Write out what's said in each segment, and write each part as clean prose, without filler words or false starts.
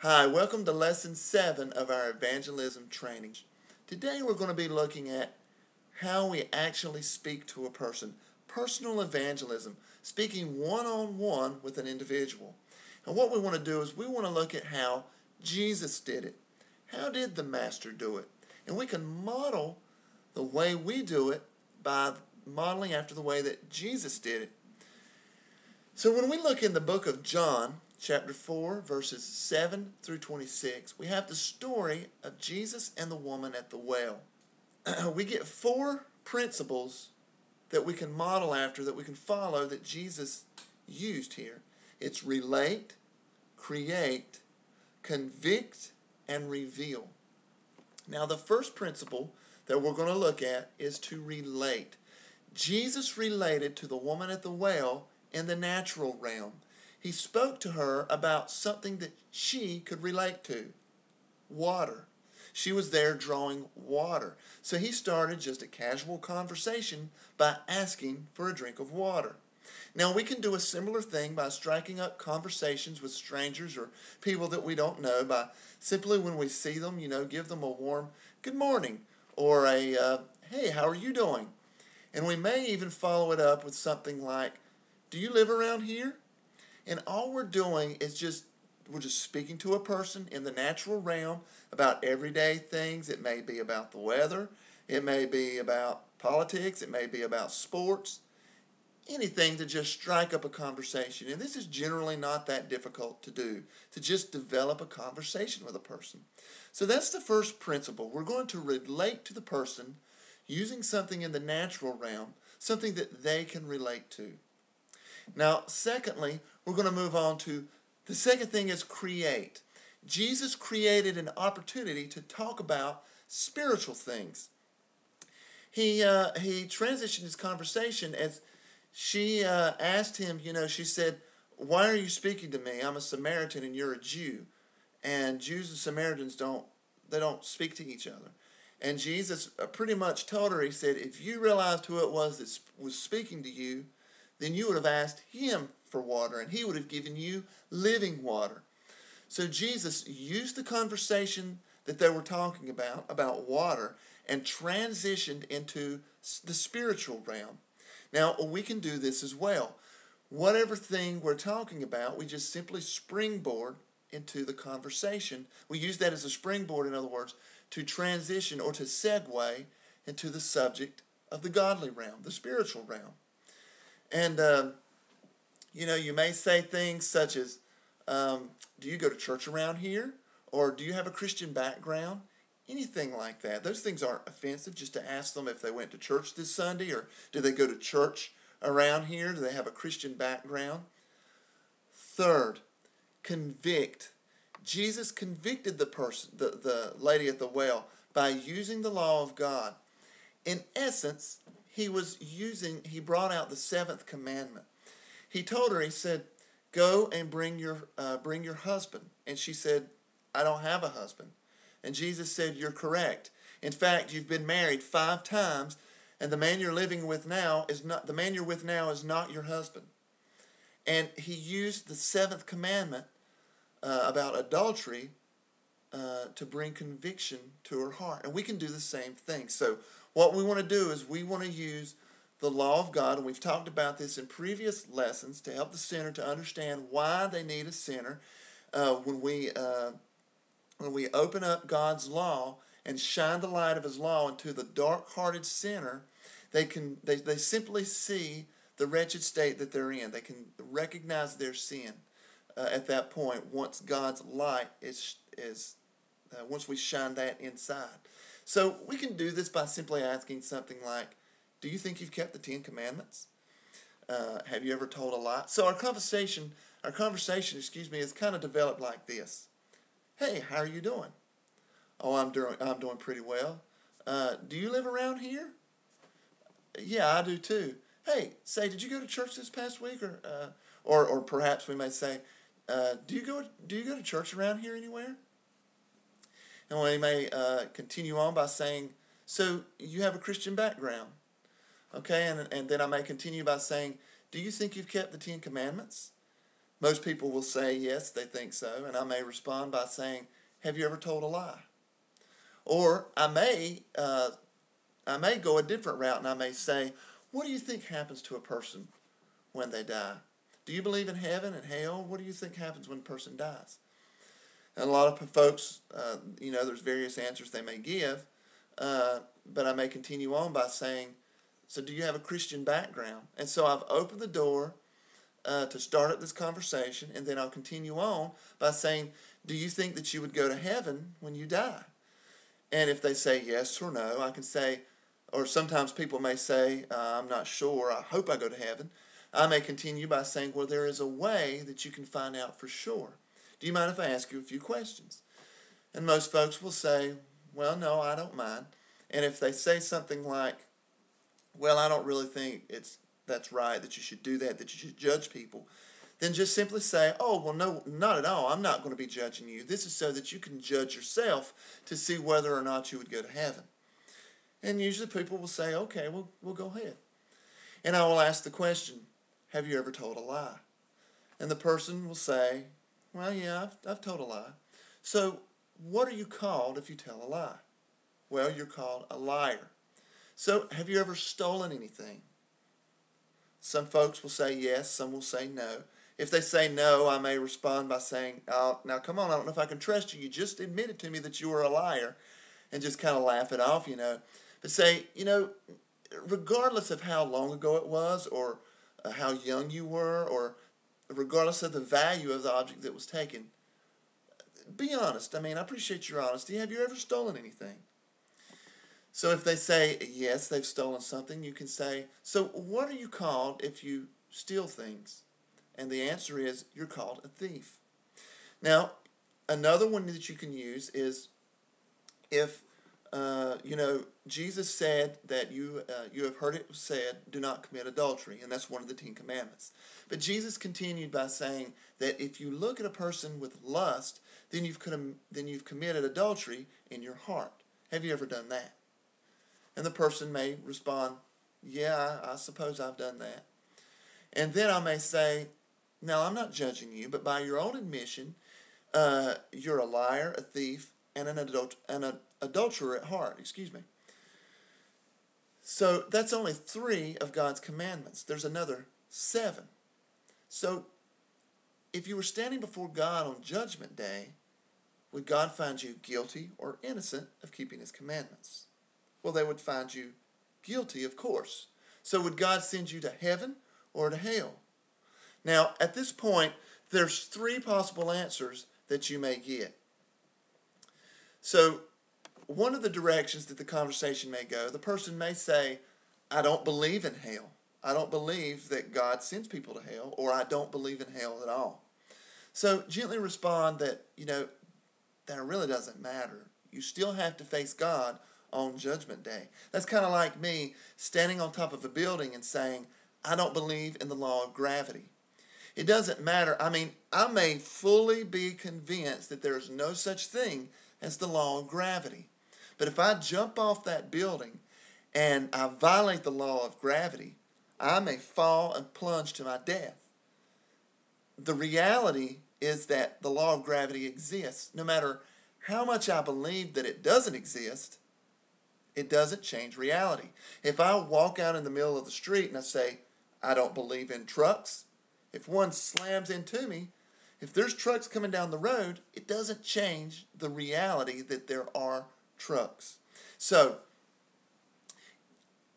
Hi, welcome to Lesson 7 of our Evangelism Training. Today we're going to be looking at how we actually speak to a person. Personal evangelism, speaking one-on-one with an individual. And what we want to do is we want to look at how Jesus did it. How did the Master do it? And we can model the way we do it by modeling after the way that Jesus did it. So when we look in the book of John, chapter 4, verses 7 through 26, we have the story of Jesus and the woman at the well. We get 4 principles that we can model after, that we can follow, that Jesus used here. It's relate, create, convict, and reveal. Now the first principle that we're going to look at is to relate. Jesus related to the woman at the well in the natural realm. He spoke to her about something that she could relate to, water. She was there drawing water. So he started just a casual conversation by asking for a drink of water. Now we can do a similar thing by striking up conversations with strangers or people that we don't know by simply when we see them, give them a warm good morning or a hey, how are you doing? And we may even follow it up with something like, do you live around here? And all we're doing is we're just speaking to a person in the natural realm about everyday things. It may be about the weather. It may be about politics. It may be about sports. Anything to just strike up a conversation. And this is generally not that difficult to do, to just develop a conversation with a person. So that's the first principle. We're going to relate to the person using something in the natural realm, something that they can relate to. Now, secondly, we're going to move on to the second thing is create. Jesus created an opportunity to talk about spiritual things. He transitioned his conversation as she asked him, she said, why are you speaking to me? I'm a Samaritan and you're a Jew. And Jews and Samaritans don't speak to each other. And Jesus pretty much told her, he said, if you realized who it was that was speaking to you, then you would have asked him for water, and he would have given you living water. So Jesus used the conversation that they were talking about water, and transitioned into the spiritual realm. Now, we can do this as well. Whatever thing we're talking about, we just simply springboard into the conversation. We use that as a springboard, in other words, to transition or to segue into the subject of the godly realm, the spiritual realm. And, you may say things such as, do you go to church around here? Or do you have a Christian background? Anything like that. Those things aren't offensive, just to ask them if they went to church this Sunday, or do they go to church around here? Do they have a Christian background? Third, convict. Jesus convicted the person, the lady at the well, by using the law of God. In essence, he brought out the 7th commandment. He told her, he said, go and bring your husband. And she said, I don't have a husband. And Jesus said, you're correct. In fact, you've been married 5 times, and the man you're with now is not your husband. And he used the 7th commandment about adultery to bring conviction to her heart. And we can do the same thing. So what we want to do is we want to use the law of God, and we've talked about this in previous lessons, to help the sinner to understand why they need a sinner. When we open up God's law and shine the light of His law into the dark-hearted sinner, they simply see the wretched state that they're in. They can recognize their sin at that point once God's light once we shine that inside. So we can do this by simply asking something like, do you think you've kept the 10 Commandments? Have you ever told a lie? So our conversation, is kind of developed like this. Hey, how are you doing? Oh, I'm doing pretty well. Do you live around here? Yeah, I do too. Hey, say, did you go to church this past week, or perhaps we may say, do you go to church around here anywhere? And we may continue on by saying, so you have a Christian background. Okay, and then I may continue by saying, do you think you've kept the 10 Commandments? Most people will say, yes, they think so, and I may respond by saying, have you ever told a lie? Or I may go a different route and I may say, what do you think happens to a person when they die? Do you believe in heaven and hell? What do you think happens when a person dies? And a lot of folks, there's various answers they may give, but I may continue on by saying, so do you have a Christian background? And so I've opened the door to start up this conversation, and then I'll continue on by saying, do you think that you would go to heaven when you die? And if they say yes or no, I can say, or sometimes people may say, I'm not sure, I hope I go to heaven. I may continue by saying, well, there is a way that you can find out for sure. Do you mind if I ask you a few questions? And most folks will say, well, no, I don't mind. And if they say something like, well, I don't really think that's right, that you should do that you should judge people, then just simply say, oh, well, no, not at all. I'm not going to be judging you. This is so that you can judge yourself to see whether or not you would go to heaven. And usually people will say, okay, we'll go ahead. And I will ask the question, have you ever told a lie? And the person will say, well, yeah, I've told a lie. So what are you called if you tell a lie? Well, you're called a liar. So have you ever stolen anything? Some folks will say yes, some will say no. If they say no, I may respond by saying, oh, now come on, I don't know if I can trust you. You just admitted to me that you were a liar, and just kind of laugh it off, But say, regardless of how long ago it was, or how young you were, or regardless of the value of the object that was taken, be honest. I appreciate your honesty. Have you ever stolen anything? So if they say, yes, they've stolen something, you can say, so what are you called if you steal things? And the answer is, you're called a thief. Now, another one that you can use is if, Jesus said that you have heard it said, do not commit adultery, and that's one of the 10 Commandments. But Jesus continued by saying that if you look at a person with lust, then you've committed adultery in your heart. Have you ever done that? And the person may respond, yeah, I suppose I've done that. And then I may say, now I'm not judging you, but by your own admission, you're a liar, a thief, and an adulterer at heart. So that's only 3 of God's commandments. There's another 7. So if you were standing before God on Judgment Day, would God find you guilty or innocent of keeping His commandments? Well, they would find you guilty, of course. So would God send you to heaven or to hell? Now, at this point, there's 3 possible answers that you may get. So one of the directions that the conversation may go, the person may say, I don't believe in hell. I don't believe that God sends people to hell, or I don't believe in hell at all. So gently respond that, that really doesn't matter. You still have to face God on Judgment Day. That's kind of like me standing on top of a building and saying, I don't believe in the law of gravity. It doesn't matter. I may fully be convinced that there's no such thing as the law of gravity. But if I jump off that building and I violate the law of gravity, I may fall and plunge to my death. The reality is that the law of gravity exists. No matter how much I believe that it doesn't exist, it doesn't change reality. If I walk out in the middle of the street and I say, I don't believe in trucks, if one slams into me, if there's trucks coming down the road, it doesn't change the reality that there are trucks. So,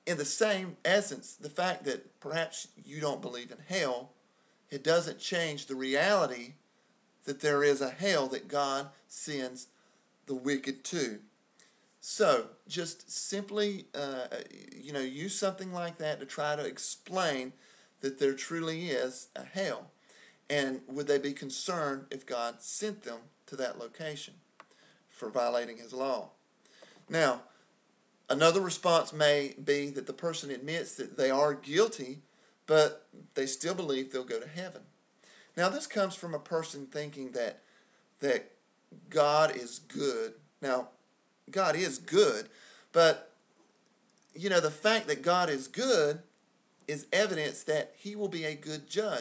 in the same essence, the fact that perhaps you don't believe in hell, it doesn't change the reality that there is a hell that God sends the wicked to. So, just simply, use something like that to try to explain that there truly is a hell. And would they be concerned if God sent them to that location for violating His law? Now, another response may be that the person admits that they are guilty, but they still believe they'll go to heaven. Now, this comes from a person thinking that God is good. Now, God is good, but, the fact that God is good is evidence that He will be a good judge.